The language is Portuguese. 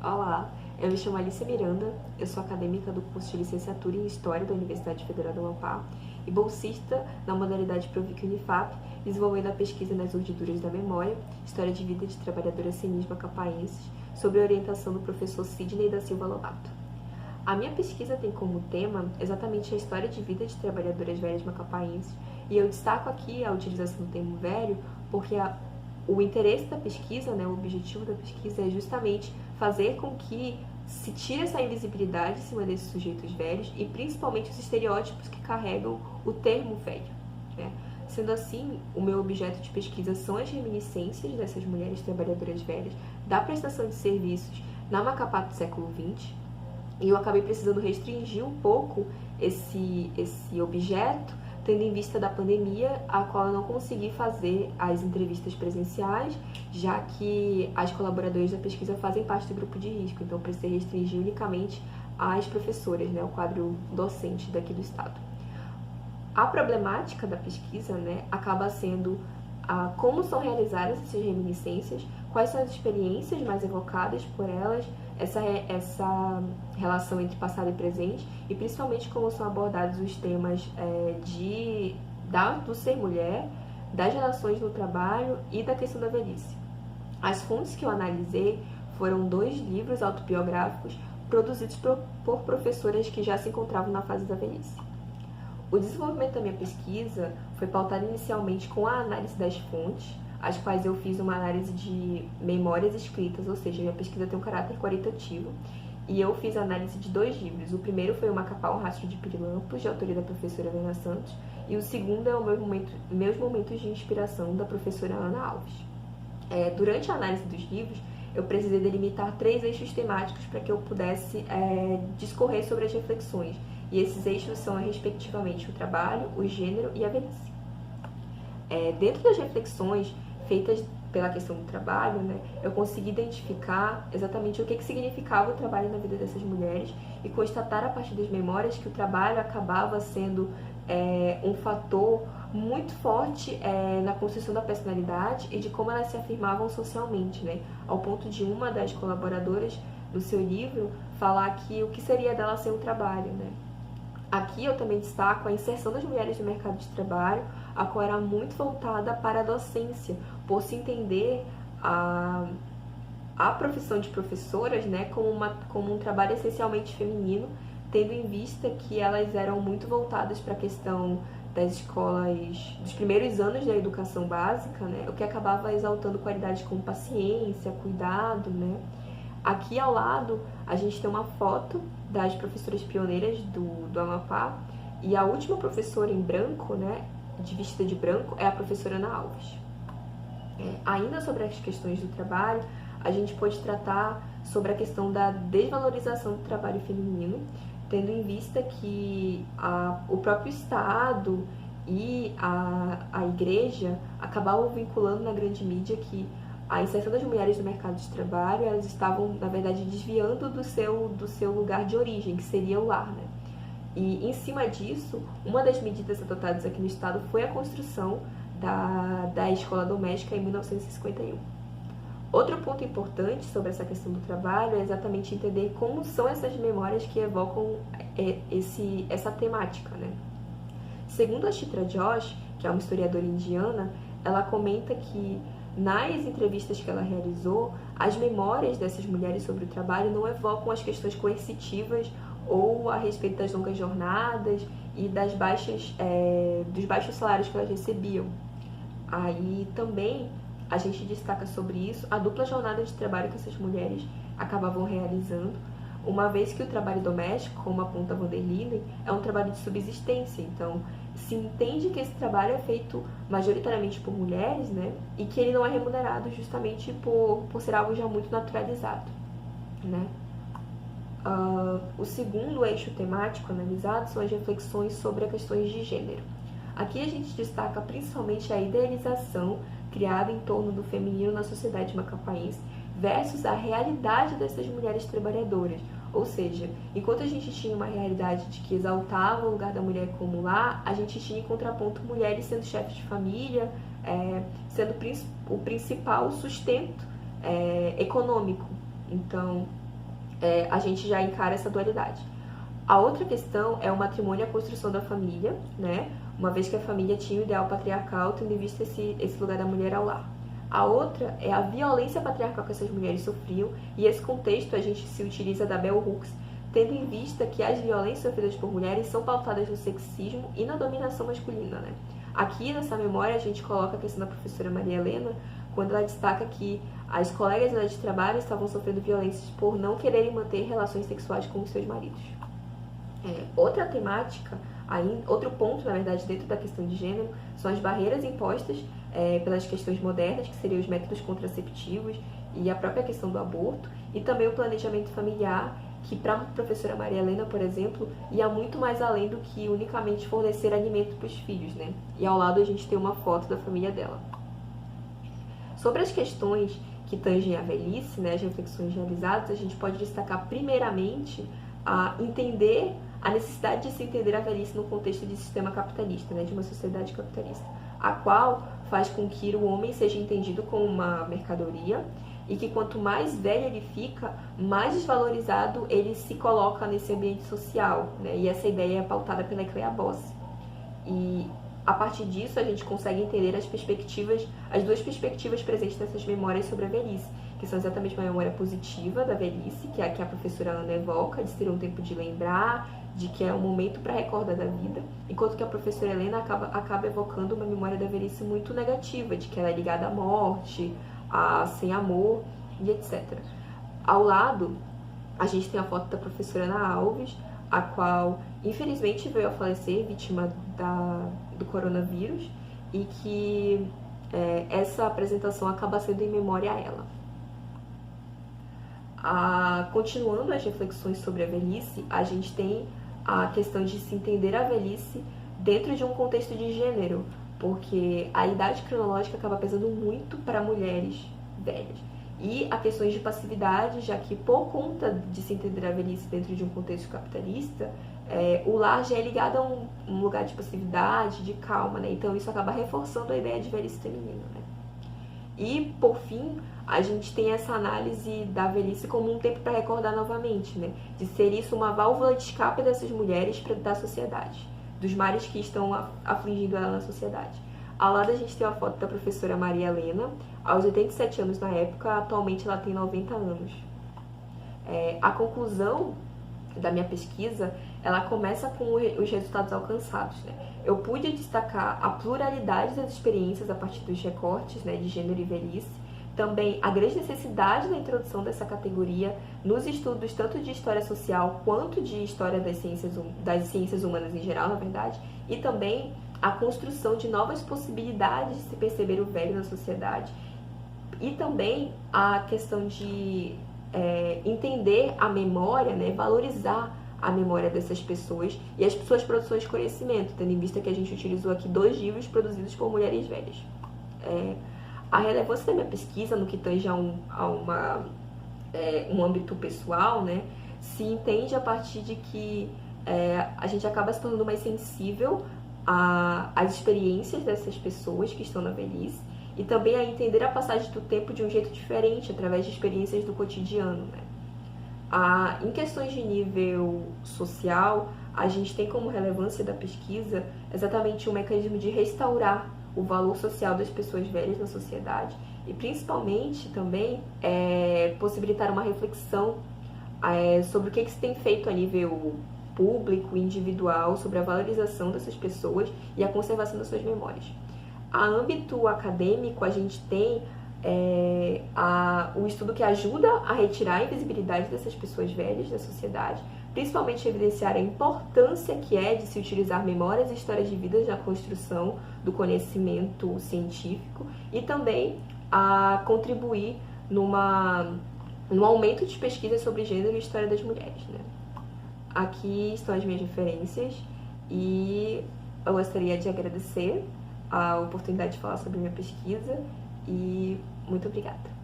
Olá, eu me chamo Alicia Miranda, eu sou acadêmica do curso de Licenciatura em História da Universidade Federal do Amapá e bolsista na modalidade Provic Unifap, desenvolvendo a pesquisa nas urdiduras da memória, História de Vida de Trabalhadoras Senis macapaenses, sob a orientação do professor Sidney da Silva Lobato. A minha pesquisa tem como tema exatamente a história de vida de trabalhadoras velhas macapaenses, e eu destaco aqui a utilização do termo velho porque o interesse da pesquisa, o objetivo da pesquisa é justamente fazer com que se tire essa invisibilidade em cima desses sujeitos velhos e principalmente os estereótipos que carregam o termo velho. Sendo assim, o meu objeto de pesquisa são as reminiscências dessas mulheres trabalhadoras velhas da prestação de serviços na Macapá do século XX, e eu acabei precisando restringir um pouco esse objeto, tendo em vista da pandemia, a qual eu não consegui fazer as entrevistas presenciais, já que as colaboradoras da pesquisa fazem parte do grupo de risco, então eu precisei restringir unicamente às professoras, o quadro docente daqui do estado. A problemática da pesquisa acaba sendo como são realizadas essas reminiscências, quais são as experiências mais evocadas por elas, essa relação entre passado e presente, e principalmente como são abordados os temas do ser mulher, das relações no trabalho e da questão da velhice. As fontes que eu analisei foram 2 livros autobiográficos produzidos por professoras que já se encontravam na fase da velhice. O desenvolvimento da minha pesquisa foi pautado inicialmente com a análise das fontes, as quais eu fiz uma análise de memórias escritas, ou seja, minha pesquisa tem um caráter qualitativo, e eu fiz a análise de 2 livros. O primeiro foi o Macapá, um rastro de pirilampos, de autoria da professora Helena Santos, e o segundo é o Meus Momentos de Inspiração, da professora Ana Alves. Durante a análise dos livros, eu precisei delimitar 3 eixos temáticos para que eu pudesse discorrer sobre as reflexões, e esses eixos são, respectivamente, o trabalho, o gênero e a velhice. Dentro das reflexões feitas pela questão do trabalho, eu consegui identificar exatamente o que significava o trabalho na vida dessas mulheres e constatar a partir das memórias que o trabalho acabava sendo um fator muito forte na construção da personalidade e de como elas se afirmavam socialmente, ao ponto de uma das colaboradoras no seu livro falar que o que seria dela ser um trabalho. Aqui eu também destaco a inserção das mulheres no mercado de trabalho, a qual era muito voltada para a docência, por se entender a profissão de professoras como um trabalho essencialmente feminino, tendo em vista que elas eram muito voltadas para a questão das escolas, dos primeiros anos da educação básica, o que acabava exaltando qualidades como paciência, cuidado. Aqui ao lado a gente tem uma foto das professoras pioneiras do Amapá, e a última professora em branco, de vestida de branco, é a professora Ana Alves. Ainda sobre as questões do trabalho, a gente pode tratar sobre a questão da desvalorização do trabalho feminino, tendo em vista que o próprio Estado e a Igreja acabavam vinculando na grande mídia que a inserção das mulheres no mercado de trabalho, elas estavam, na verdade, desviando do seu lugar de origem, que seria o lar. E, em cima disso, uma das medidas adotadas aqui no estado foi a construção da escola doméstica em 1951. Outro ponto importante sobre essa questão do trabalho é exatamente entender como são essas memórias que evocam essa temática. Segundo a Chitra Josh, que é uma historiadora indiana, ela comenta que nas entrevistas que ela realizou, as memórias dessas mulheres sobre o trabalho não evocam as questões coercitivas ou a respeito das longas jornadas e dos baixos salários que elas recebiam. Aí também a gente destaca sobre isso a dupla jornada de trabalho que essas mulheres acabavam realizando, uma vez que o trabalho doméstico, como aponta Vanderlinde, é um trabalho de subsistência. Então, se entende que esse trabalho é feito majoritariamente por mulheres, e que ele não é remunerado justamente por ser algo já muito naturalizado. O segundo eixo temático analisado são as reflexões sobre as questões de gênero. Aqui a gente destaca principalmente a idealização criada em torno do feminino na sociedade macapaense versus a realidade dessas mulheres trabalhadoras. Ou seja, enquanto a gente tinha uma realidade de que exaltava o lugar da mulher como lar, a gente tinha em contraponto mulheres sendo chefes de família, sendo o principal sustento econômico. Então, a gente já encara essa dualidade. A outra questão é o matrimônio e a construção da família, né? Uma vez que a família tinha o ideal patriarcal, tendo em vista esse lugar da mulher ao lar. A outra é a violência patriarcal que essas mulheres sofriam, e esse contexto a gente se utiliza da Bell Hooks, tendo em vista que as violências sofridas por mulheres são pautadas no sexismo e na dominação masculina, né? Aqui nessa memória a gente coloca a questão da professora Maria Helena, quando ela destaca que as colegas dela de trabalho estavam sofrendo violências por não quererem manter relações sexuais com os seus maridos. Outra temática, outro ponto, na verdade, dentro da questão de gênero, são as barreiras impostas pelas questões modernas, que seriam os métodos contraceptivos e a própria questão do aborto, e também o planejamento familiar, que para a professora Maria Helena, por exemplo, ia muito mais além do que unicamente fornecer alimento para os filhos, né? E ao lado a gente tem uma foto da família dela. Sobre as questões que tangem a velhice, né, as reflexões realizadas, a gente pode destacar primeiramente a entender a necessidade de se entender a velhice no contexto de sistema capitalista, né, de uma sociedade capitalista, a qual faz com que o homem seja entendido como uma mercadoria e que quanto mais velho ele fica, mais desvalorizado ele se coloca nesse ambiente social, né, e essa ideia é pautada pela Ecléa Bosse. E a partir disso a gente consegue entender as duas perspectivas presentes nessas memórias sobre a velhice, que são exatamente uma memória positiva da velhice, que é a que a professora Ana evoca, de ser um tempo de lembrar, de que é um momento para recordar da vida, enquanto que a professora Helena acaba evocando uma memória da velhice muito negativa, de que ela é ligada à morte, a sem amor e etc. Ao lado, a gente tem a foto da professora Ana Alves, a qual infelizmente veio a falecer vítima do coronavírus, e que essa apresentação acaba sendo em memória a ela. Continuando as reflexões sobre a velhice, a gente tem a questão de se entender a velhice dentro de um contexto de gênero, porque a idade cronológica acaba pesando muito para mulheres velhas. E a questões de passividade, já que por conta de se entender a velhice dentro de um contexto capitalista, o lar já é ligado a um lugar de passividade, de calma, né? Então isso acaba reforçando a ideia de velhice feminina, né? E, por fim, a gente tem essa análise da velhice como um tempo para recordar novamente, né? De ser isso uma válvula de escape dessas mulheres da sociedade, dos males que estão afligindo ela na sociedade. Ao lado a gente tem a foto da professora Maria Helena, aos 87 anos na época, atualmente ela tem 90 anos. A conclusão da minha pesquisa, ela começa com os resultados alcançados, né? Eu pude destacar a pluralidade das experiências a partir dos recortes, né, de gênero e velhice, também a grande necessidade da introdução dessa categoria nos estudos tanto de história social quanto de história das ciências humanas em geral, na verdade, e também a construção de novas possibilidades de se perceber o velho na sociedade, e também a questão de entender a memória, né, valorizar a memória dessas pessoas e as suas produções de conhecimento, tendo em vista que a gente utilizou aqui 2 livros produzidos por mulheres velhas. A relevância da minha pesquisa no que tange a um âmbito pessoal, né, se entende a partir de que a gente acaba se tornando mais sensível às experiências dessas pessoas que estão na velhice, e também a entender a passagem do tempo de um jeito diferente, através de experiências do cotidiano, né? Em questões de nível social, a gente tem como relevância da pesquisa exatamente um mecanismo de restaurar o valor social das pessoas velhas na sociedade e, principalmente, também possibilitar uma reflexão sobre o que se tem feito a nível público, individual, sobre a valorização dessas pessoas e a conservação das suas memórias. A âmbito acadêmico, a gente tem o estudo que ajuda a retirar a invisibilidade dessas pessoas velhas da sociedade, principalmente evidenciar a importância que é de se utilizar memórias e histórias de vida na construção do conhecimento científico, e também a contribuir no aumento de pesquisas sobre gênero e história das mulheres, né? Aqui estão as minhas referências e eu gostaria de agradecer a oportunidade de falar sobre a minha pesquisa e muito obrigada.